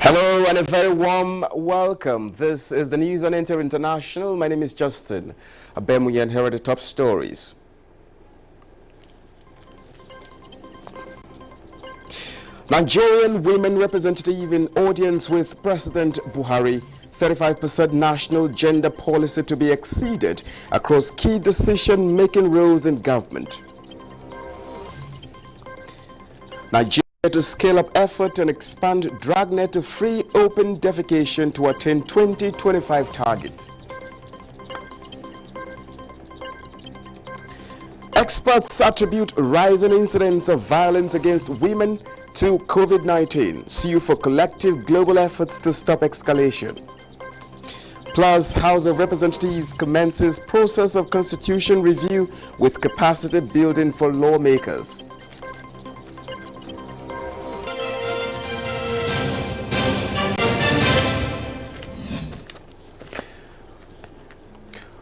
Hello and a very warm welcome. This is the news on NTAi International. My name is Justin Abemuye, and here are the top stories. Nigerian Women representative in audience with President Buhari. 35% national gender policy to be exceeded across key decision-making roles in government. Nigeria to scale up effort and expand dragnet to free open defecation to attain 2025 target. Experts attribute rising incidents of violence against women to COVID-19, sue for collective global efforts to stop escalation. Plus, House of Representatives commences process of constitution review with capacity building for lawmakers.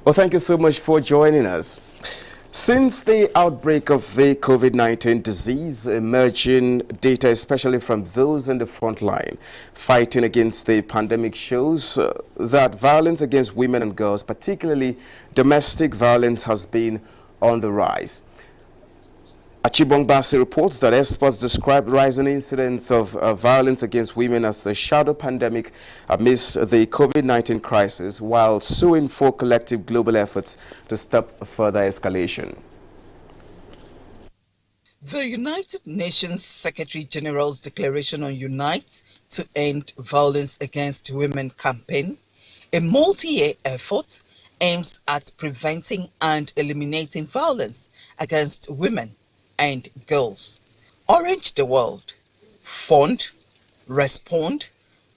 Well, thank you so much for joining us. Since the outbreak of the COVID-19 disease, emerging data, especially from those in the front line fighting against the pandemic, shows that violence against women and girls, particularly domestic violence, has been on the rise. Achibongbasi reports that experts describe rising incidents of violence against women as a shadow pandemic amidst the COVID-19 crisis, while suing for collective global efforts to stop further escalation. The United Nations Secretary General's Declaration on Unite to End Violence Against Women campaign, a multi-year effort, aims at preventing and eliminating violence against women and girls. Orange the world. Fund, respond,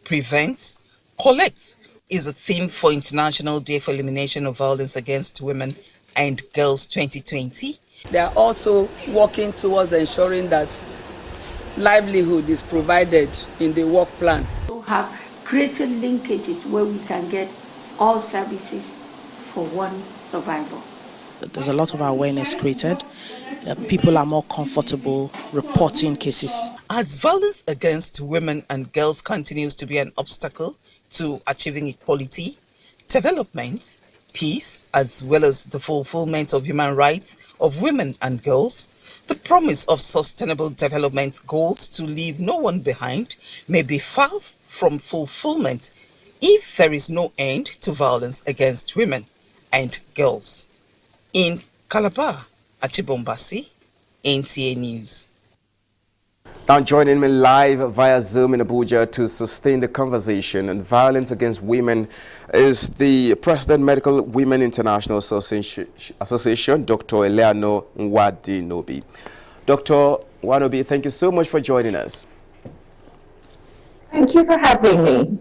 prevent, collect is a theme for International Day for Elimination of Violence Against Women and Girls 2020. They are also working towards ensuring that livelihood is provided in the work plan. We have created linkages where we can get all services for one survivor. There's a lot of awareness created. People are more comfortable reporting cases. As violence against women and girls continues to be an obstacle to achieving equality, development, peace, as well as the fulfillment of human rights of women and girls, the promise of sustainable development goals to leave no one behind may be far from fulfillment if there is no end to violence against women and girls. In Calabar, Achibongbasi, NTAi News. Now joining me live via Zoom in Abuja to sustain the conversation on violence against women is the President Medical Women International Association, Dr. Eleanor Nwadinobi. Dr. Nwanobi, thank you so much for joining us. Thank you for having me.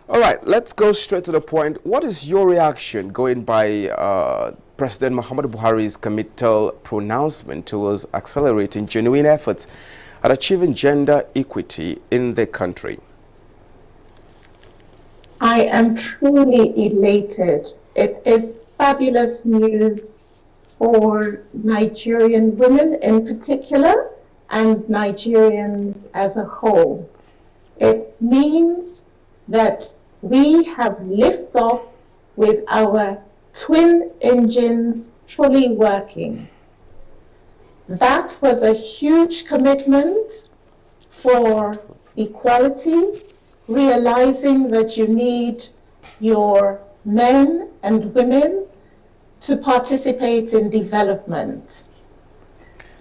All right, let's go straight to the point. What is your reaction going by President Muhammadu Buhari's committal pronouncement towards accelerating genuine efforts at achieving gender equity in the country? I am truly elated. It is fabulous news for Nigerian women in particular and Nigerians as a whole. It means that we have liftoff with our twin engines fully working. That was a huge commitment for equality, realizing that you need your men and women to participate in development.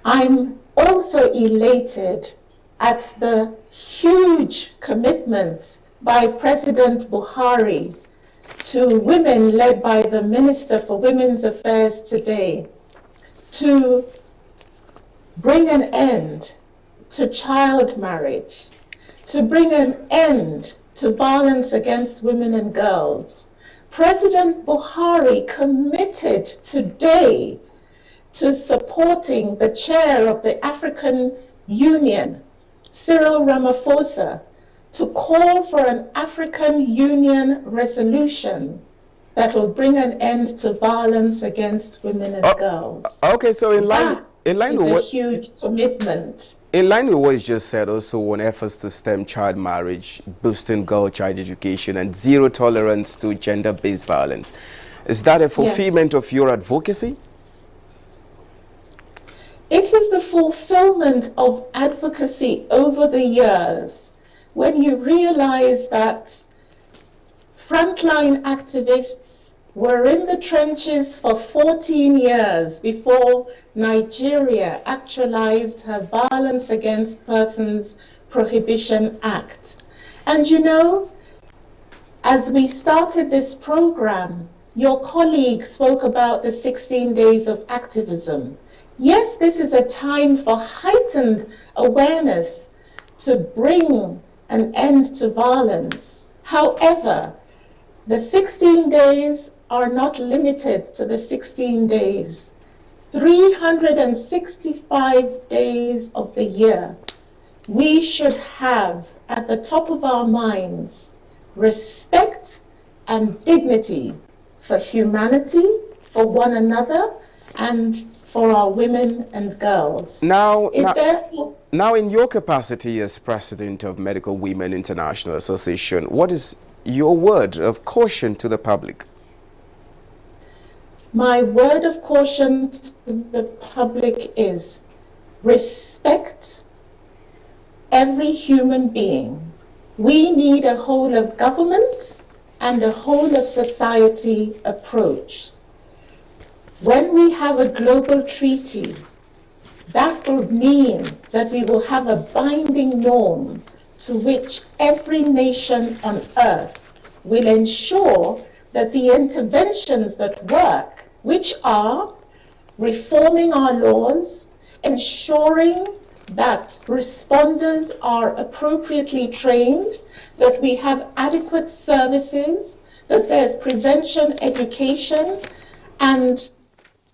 I'm also elated at the huge commitment by President Buhari to women led by the Minister for Women's Affairs today to bring an end to child marriage, to bring an end to violence against women and girls. President Buhari committed today to supporting the chair of the African Union, Cyril Ramaphosa, to call for an African Union resolution that will bring an end to violence against women and girls. Okay, so in line That with is a what huge commitment. In line with what you just said, also on efforts to stem child marriage, boosting girl child education, and zero tolerance to gender-based violence. Is that a fulfillment of your advocacy? It is the fulfillment of advocacy over the years, when you realize that frontline activists were in the trenches for 14 years before Nigeria actualized her Violence Against Persons Prohibition Act. And you know, as we started this program, your colleague spoke about the 16 days of activism. Yes, this is a time for heightened awareness to bring an end to violence. However, the 16 days are not limited to the 16 days. 365 days of the year, we should have at the top of our minds respect and dignity for humanity, for one another, and for our women and girls. Now, in your capacity as president of Medical Women International Association, what is your word of caution to the public? My word of caution to the public is respect every human being. We need a whole of government and a whole of society approach. When we have a global treaty, that will mean that we will have a binding norm to which every nation on earth will ensure that the interventions that work, which are reforming our laws, ensuring that responders are appropriately trained, that we have adequate services, that there's prevention education, and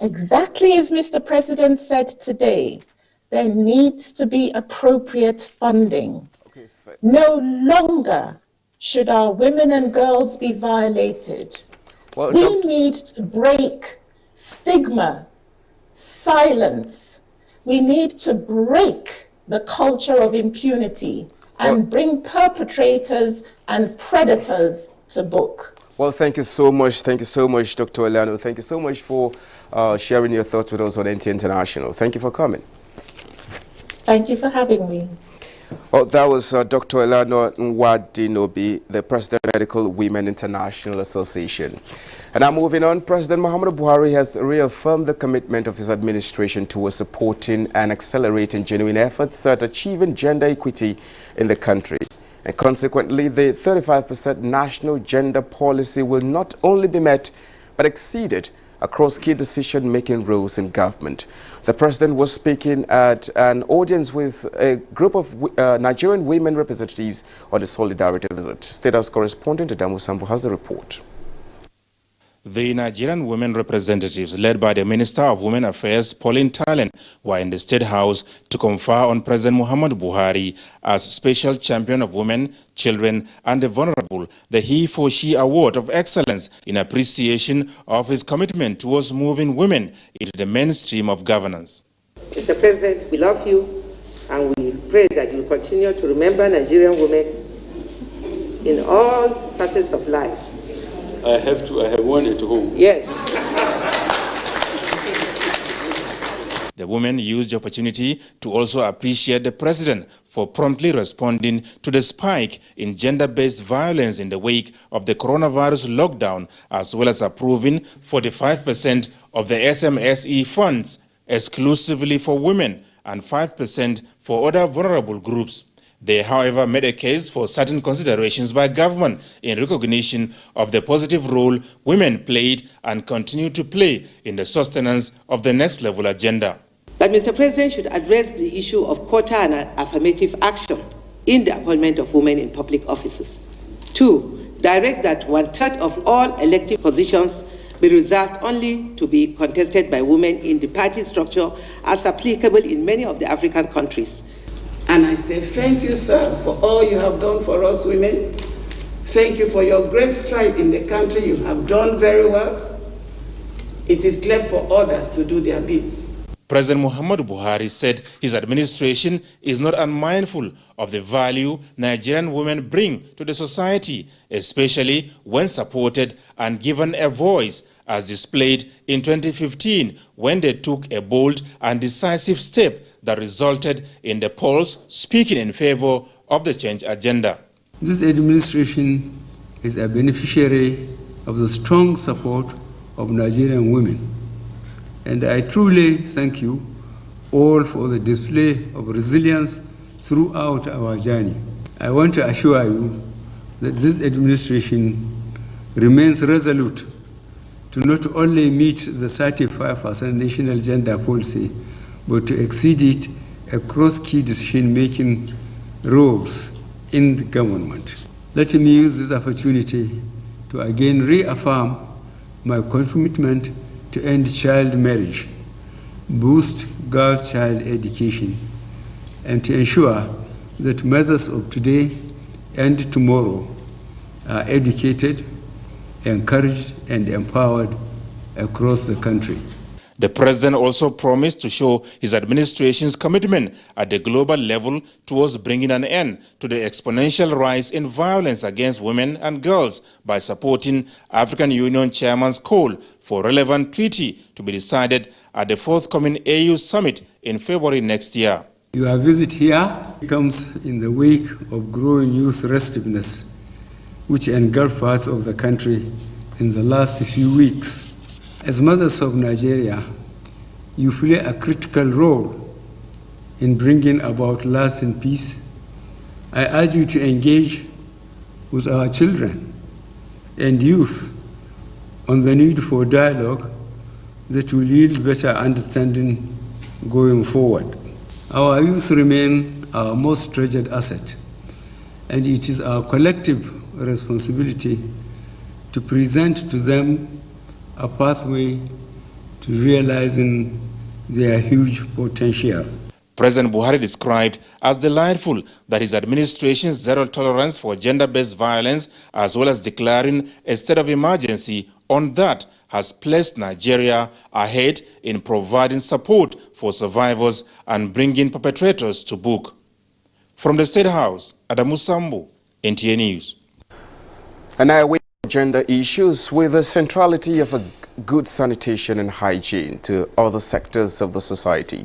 exactly as Mr. President said today, there needs to be appropriate funding. No longer should our women and girls be violated. Well, we need to break stigma, silence. We need to break the culture of impunity and bring perpetrators and predators to book. Well, thank you so much. Thank you so much, Dr. Elano. Thank you so much for sharing your thoughts with us on NTAi International. Thank you for coming. Thank you for having me. Well, that was Dr. Elano Nwadinobi, the President of Medical Women International Association. And now moving on, President Muhammadu Buhari has reaffirmed the commitment of his administration towards supporting and accelerating genuine efforts at achieving gender equity in the country. And consequently, the 35% national gender policy will not only be met, but exceeded across key decision-making roles in government. The president was speaking at an audience with a group of Nigerian women representatives on the Solidarity visit. State House correspondent Adamu Sambu has the report. The Nigerian women representatives, led by the Minister of Women Affairs, Pauline Talent, were in the State House to confer on President Muhammadu Buhari as Special Champion of Women, Children and the Vulnerable, the He-for-She Award of Excellence in appreciation of his commitment towards moving women into the mainstream of governance. Mr. President, we love you and we pray that you will continue to remember Nigerian women in all facets of life. I have one at home. Yes. The women used the opportunity to also appreciate the president for promptly responding to the spike in gender-based violence in the wake of the coronavirus lockdown, as well as approving 45% of the SMSE funds exclusively for women and 5% for other vulnerable groups. They, however, made a case for certain considerations by government in recognition of the positive role women played and continue to play in the sustenance of the next level agenda. That Mr. President should address the issue of quota and affirmative action in the appointment of women in public offices. 2, direct that 1/3 of all elective positions be reserved only to be contested by women in the party structure as applicable in many of the African countries. And I say thank you, sir, for all you have done for us women. Thank you for your great stride in the country. You have done very well. It is left for others to do their bits. President Muhammadu Buhari said his administration is not unmindful of the value Nigerian women bring to the society, especially when supported and given a voice, as displayed in 2015 when they took a bold and decisive step that resulted in the polls speaking in favor of the change agenda. This administration is a beneficiary of the strong support of Nigerian women. And I truly thank you all for the display of resilience throughout our journey. I want to assure you that this administration remains resolute to not only meet the 35% national gender policy, but to exceed it across key decision-making roles in the government. Let me use this opportunity to again reaffirm my commitment to end child marriage, boost girl-child education, and to ensure that mothers of today and tomorrow are educated, encouraged, and empowered across the country. The president also promised to show his administration's commitment at the global level towards bringing an end to the exponential rise in violence against women and girls by supporting African Union Chairman's call for relevant treaty to be decided at the forthcoming AU summit in February next year. Your visit here comes in the wake of growing youth restiveness, which engulfed parts of the country in the last few weeks. As mothers of Nigeria, you play a critical role in bringing about lasting peace. I urge you to engage with our children and youth on the need for dialogue that will yield better understanding going forward. Our youth remain our most treasured asset, and it is our collective responsibility to present to them a pathway to realizing their huge potential. President Buhari described as delightful that his administration's zero tolerance for gender-based violence, as well as declaring a state of emergency on that, has placed Nigeria ahead in providing support for survivors and bringing perpetrators to book. From the State House, Adamu Sambu, NTAi News. And now we gender issues with the centrality of a good sanitation and hygiene to other sectors of the society.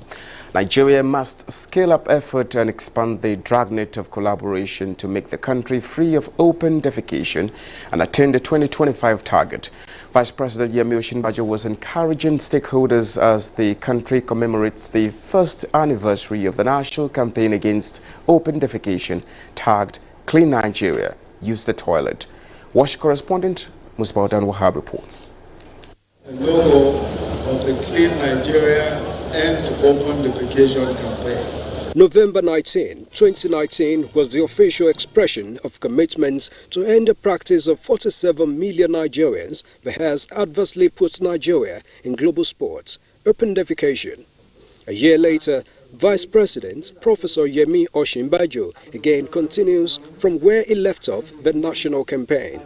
Nigeria must scale up effort and expand the dragnet of collaboration to make the country free of open defecation and attain the 2025 target. Vice President Yemi Osinbajo was encouraging stakeholders as the country commemorates the first anniversary of the national campaign against open defecation tagged Clean Nigeria, Use the Toilet. WASH correspondent Musbaudan Wahab reports. The logo of the Clean Nigeria End Open Defecation campaign. November 19, 2019 was the official expression of commitment to end the practice of 47 million Nigerians that has adversely put Nigeria in global sports, open defecation. A year later, Vice President Professor Yemi Osinbajo again continues from where he left off the national campaign.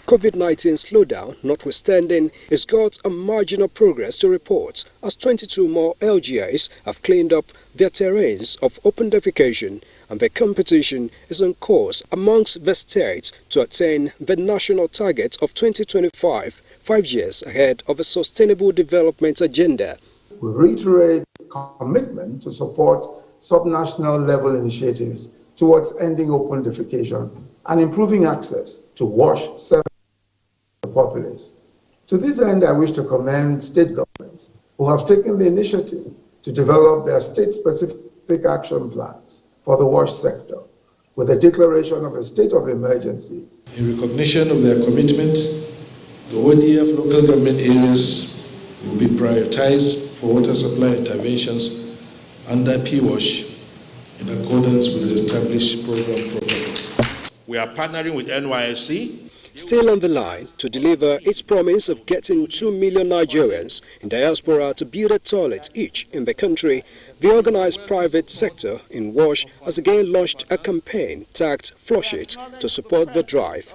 COVID-19 slowdown notwithstanding, has got a marginal progress to report as 22 more LGAs have cleaned up their terrains of open defecation, and the competition is on course amongst the states to attain the national target of 2025, 5 years ahead of a sustainable development agenda. We reiterate commitment to support subnational level initiatives towards ending open defecation and improving access to wash services for the populace. To this end, I wish to commend state governments who have taken the initiative to develop their state-specific action plans for the wash sector, with a declaration of a state of emergency. In recognition of their commitment, the ODF local government areas will be prioritized for water supply interventions under PWASH in accordance with the established program. We are partnering with NYSC. Still on the line to deliver its promise of getting 2 million Nigerians in diaspora to build a toilet each in the country, the organized private sector in WASH has again launched a campaign tagged Flush It to support the drive.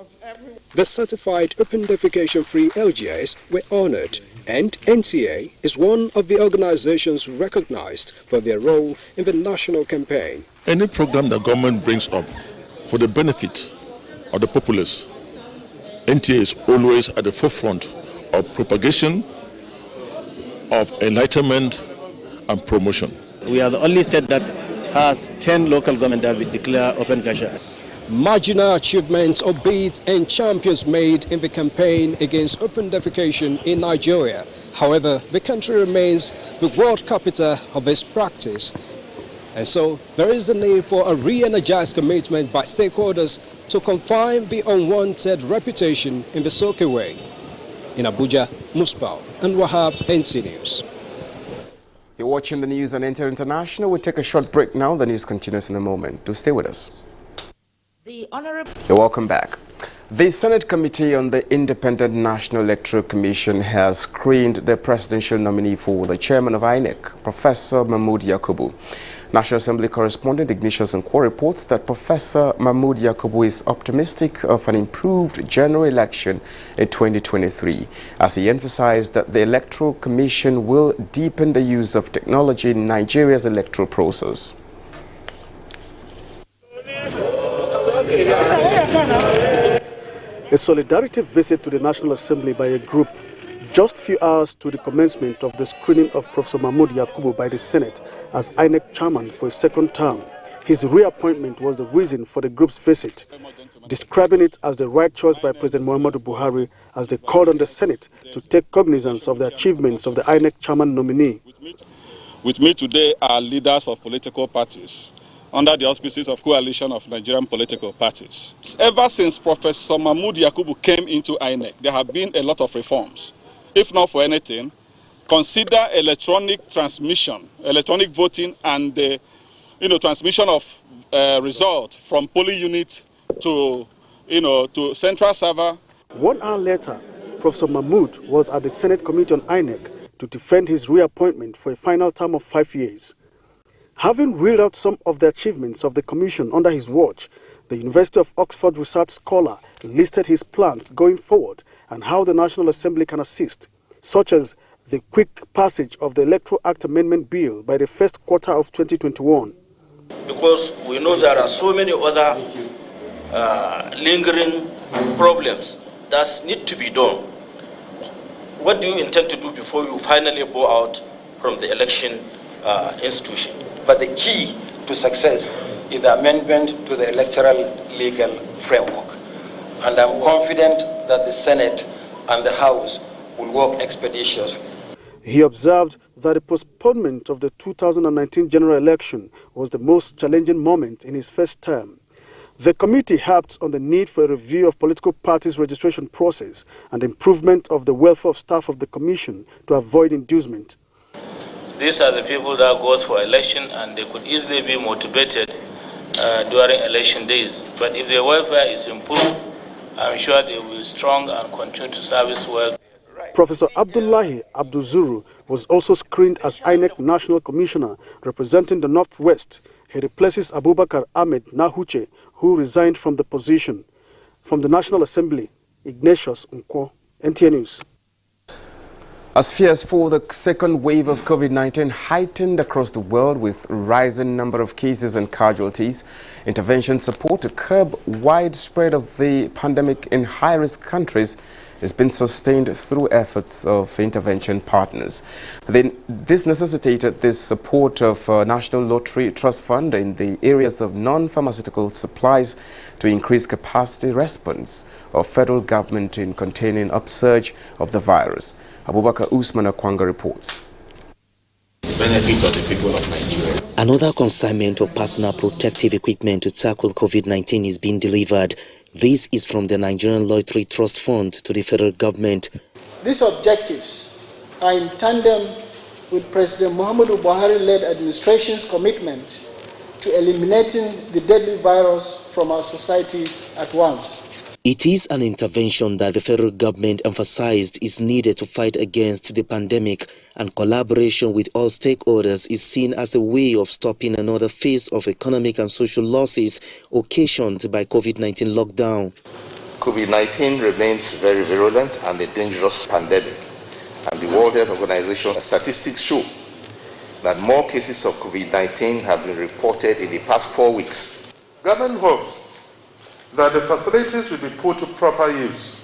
The certified open defecation-free LGAs were honored And NTAi is one of the organizations recognized for their role in the national campaign. Any program the government brings up for the benefit of the populace, NTAi is always at the forefront of propagation, of enlightenment and promotion. We are the only state that has 10 local governments that will declare open cash. Marginal achievements or beats and champions made in the campaign against open defecation in Nigeria. However, the country remains the world capital of this practice. And so there is a need for a re-energized commitment by stakeholders to confine the unwanted reputation in the Soke way. In Abuja, Muspal and Wahab, NT News. You're watching the news on NTAi International. We'll take a short break now. The news continues in a moment. Do stay with us. You're welcome back. The Senate Committee on the Independent National Electoral Commission has screened the presidential nominee for the chairman of INEC, Professor Mahmoud Yakubu. National Assembly correspondent Ignatius Nkwo reports that Professor Mahmoud Yakubu is optimistic of an improved general election in 2023, as he emphasized that the Electoral Commission will deepen the use of technology in Nigeria's electoral process. A solidarity visit to the National Assembly by a group just few hours to the commencement of the screening of Professor Mahmoud Yakubu by the Senate as INEC chairman for a second term. His reappointment was the reason for the group's visit, describing it as the right choice by President Muhammadu Buhari as they called on the Senate to take cognizance of the achievements of the INEC chairman nominee. With me today are leaders of political parties under the auspices of Coalition of Nigerian Political Parties. Ever since Professor Mahmoud Yakubu came into INEC, there have been a lot of reforms. If not for anything, consider electronic transmission, electronic voting, and transmission of result from polling unit to to central server. 1 hour later, Professor Mahmoud was at the Senate Committee on INEC to defend his reappointment for a final term of 5 years. Having reeled out some of the achievements of the Commission under his watch, the University of Oxford research scholar listed his plans going forward and how the National Assembly can assist, such as the quick passage of the Electoral Act Amendment Bill by the first quarter of 2021. Because we know there are so many other lingering problems that need to be done. What do you intend to do before you finally go out from the election institution? But the key to success is the amendment to the electoral legal framework. And I'm confident that the Senate and the House will work expeditiously. He observed that the postponement of the 2019 general election was the most challenging moment in his first term. The committee harped on the need for a review of political parties' registration process and improvement of the welfare of staff of the commission to avoid inducement. These are the people that goes for election, and they could easily be motivated during election days. But if their welfare is improved, I'm sure they will be strong and continue to service well. Professor Abdullahi Abduzuru was also screened as INEC National Commissioner representing the Northwest. He replaces Abubakar Ahmed Nahuche, who resigned from the position. From the National Assembly, Ignatius Nkwo, NTAi News. As fears for the second wave of COVID-19 heightened across the world with rising number of cases and casualties, intervention support to curb widespread of the pandemic in high-risk countries has been sustained through efforts of intervention partners. This necessitated the support of National Lottery Trust Fund in the areas of non-pharmaceutical supplies to increase capacity response of federal government in containing upsurge of the virus. Abubakar Usman Akwanga reports. Benefit of the people of Nigeria. Another consignment of personal protective equipment to tackle COVID-19 is being delivered. This is from the Nigerian Lottery Trust Fund to the federal government. These objectives are in tandem with President Muhammadu Buhari-led administration's commitment to eliminating the deadly virus from our society at once. It is an intervention that the federal government emphasized is needed to fight against the pandemic, and collaboration with all stakeholders is seen as a way of stopping another phase of economic and social losses occasioned by COVID-19 lockdown. COVID-19 remains very virulent and a dangerous pandemic, and the World Health Organization statistics show that more cases of COVID-19 have been reported in the past 4 weeks. Government hopes that the facilities will be put to proper use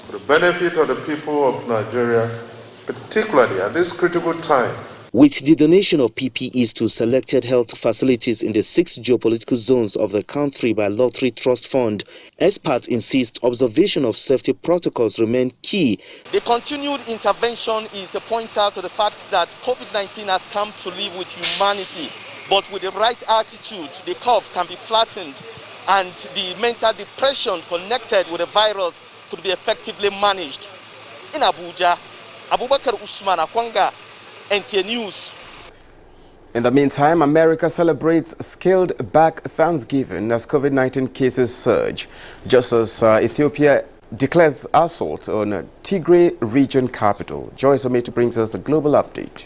for the benefit of the people of Nigeria, particularly at this critical time. With the donation of PPEs to selected health facilities in the 6 geopolitical zones of the country by Lottery Trust Fund, experts insist observation of safety protocols remain key. The continued intervention is a pointer to the fact that COVID-19 has come to live with humanity, but with the right attitude, the curve can be flattened and the mental depression connected with the virus could be effectively managed. In Abuja, Abubakar Usman Akwanga, NTAi News. In the meantime, America celebrates scaled-back Thanksgiving as COVID-19 cases surge, just as Ethiopia declares assault on Tigray region capital. Joyce Ometu brings us the global update.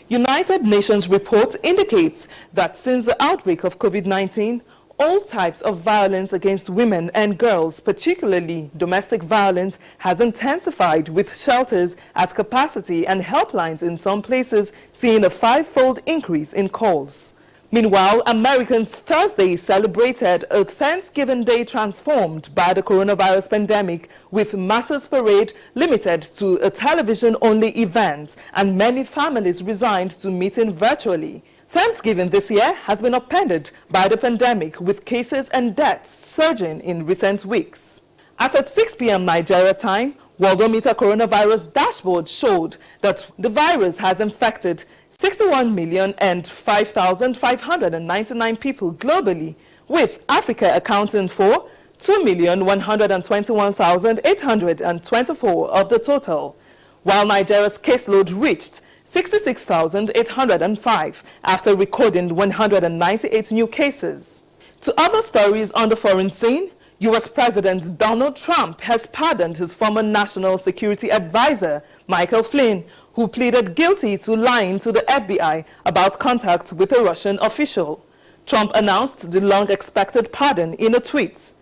United Nations report indicates that since the outbreak of COVID-19, all types of violence against women and girls, particularly domestic violence, has intensified, with shelters at capacity and helplines in some places seeing a 5-fold increase in calls. Meanwhile, Americans Thursday celebrated a Thanksgiving Day transformed by the coronavirus pandemic, with masses parade limited to a television-only event and many families resigned to meeting virtually. Thanksgiving this year has been upended by the pandemic, with cases and deaths surging in recent weeks. As at 6 p.m. Nigeria time, Worldometer coronavirus dashboard showed that the virus has infected 61,005,599 people globally, with Africa accounting for 2,121,824 of the total, while Nigeria's caseload reached 66,805 after recording 198 new cases. To other stories on the foreign scene, U.S. President Donald Trump has pardoned his former national security advisor, Michael Flynn, who pleaded guilty to lying to the FBI about contact with a Russian official. Trump announced the long-expected pardon in a tweet.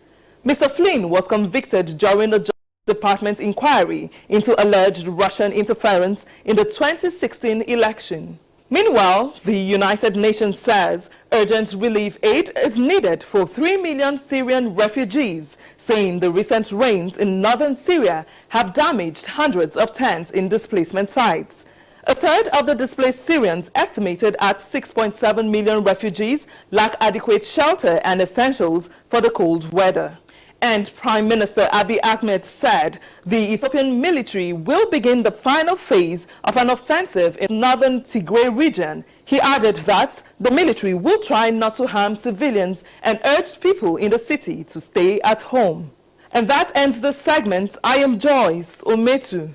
Mr. Flynn was convicted during a Department inquiry into alleged Russian interference in the 2016 election. Meanwhile, the United Nations says urgent relief aid is needed for 3 million Syrian refugees, saying the recent rains in northern Syria have damaged hundreds of tents in displacement sites. A third of the displaced Syrians, estimated at 6.7 million refugees, lack adequate shelter and essentials for the cold weather. And Prime Minister Abiy Ahmed said the Ethiopian military will begin the final phase of an offensive in northern Tigray region. He added that the military will try not to harm civilians and urged people in the city to stay at home. And that ends this segment. I am Joyce Ometu.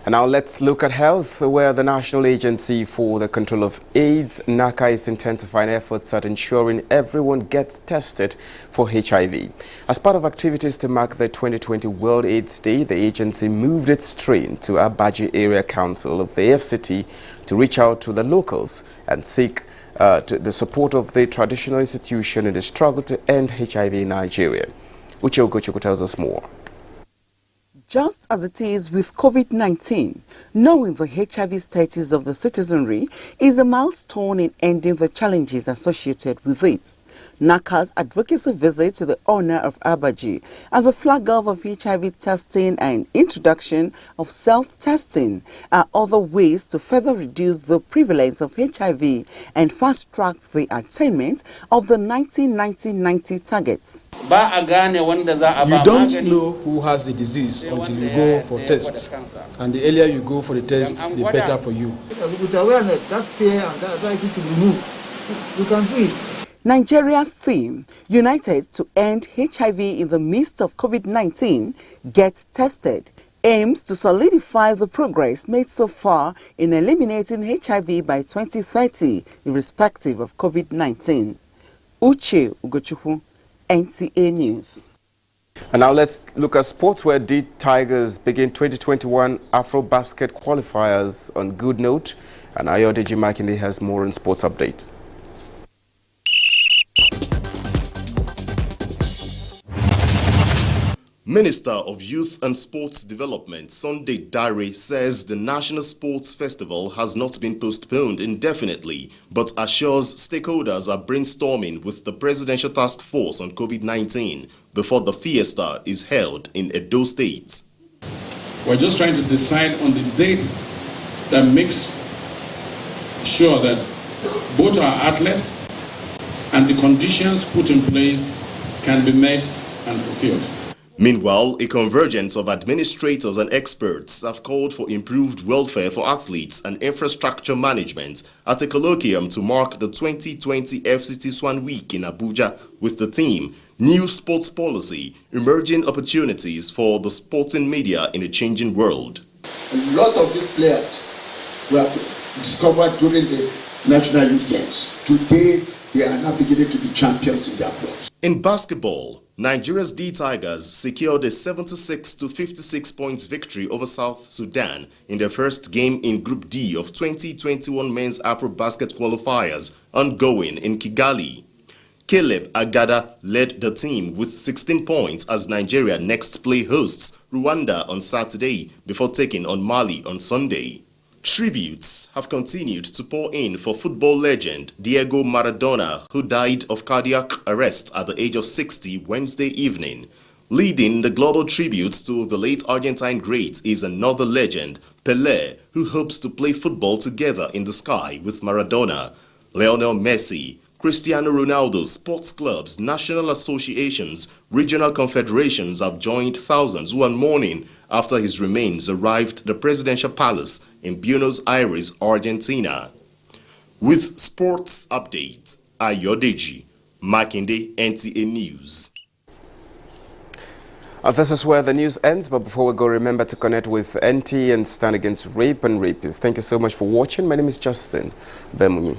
And now let's look at health, where the National Agency for the Control of AIDS, NTAi, is intensifying efforts at ensuring everyone gets tested for HIV. As part of activities to mark the 2020 World AIDS Day, the agency moved its train to Abaji Area Council of the FCT to reach out to the locals and seek the support of the traditional institution in the struggle to end HIV in Nigeria. Uche Ogochukwu tells us more. Just as it is with COVID-19, knowing the HIV status of the citizenry is a milestone in ending the challenges associated with it. NTAi's advocacy visit to the owner of Abaji and the flag off of HIV testing and introduction of self-testing are other ways to further reduce the prevalence of HIV and fast-track the attainment of the 1990 targets. You don't know who has the disease until you go for tests, and the earlier you go for the test, the better for you. With awareness, that fear and that anxiety is removed. You can do it. Nigeria's theme, United to End HIV in the Midst of COVID-19, Get Tested, aims to solidify the progress made so far in eliminating HIV by 2030, irrespective of COVID-19. Uche Ugochukwu, NTAi News. And now let's look at sports, where the Tigers begin 2021 Afro-Basket qualifiers on good note. And Ayodeji Makinde has more on sports update. Minister of Youth and Sports Development Sunday Dare says the National Sports Festival has not been postponed indefinitely, but assures stakeholders are brainstorming with the Presidential Task Force on COVID-19 before the fiesta is held in Edo State. We're just trying to decide on the date that makes sure that both our athletes and the conditions put in place can be met and fulfilled. Meanwhile, a convergence of administrators and experts have called for improved welfare for athletes and infrastructure management at a colloquium to mark the 2020 FCT Swan Week in Abuja with the theme, New Sports Policy, Emerging Opportunities for the Sporting Media in a Changing World. A lot of these players were discovered during the National Youth Games. Today, they are now beginning to be champions in their clubs. In basketball, Nigeria's D Tigers secured a 76-56 points victory over South Sudan in their first game in Group D of 2021 Men's Afro-Basket qualifiers ongoing in Kigali. Caleb Agada led the team with 16 points as Nigeria next play hosts Rwanda on Saturday before taking on Mali on Sunday. Tributes have continued to pour in for football legend Diego Maradona, who died of cardiac arrest at the age of 60 Wednesday evening. Leading the global tributes to the late Argentine great is another legend, Pelé, who hopes to play football together in the sky with Maradona. Lionel Messi, Cristiano Ronaldo, sports clubs, national associations, regional confederations have joined thousands who are mourning after his remains arrived at the presidential palace in Buenos Aires, Argentina. With sports update, Ayodeji, Makinde, NTAi News. This is where the news ends, but before we go, remember to connect with NTAi and stand against rape and rapists. Thank you so much for watching. My name is Justin Bemunyi.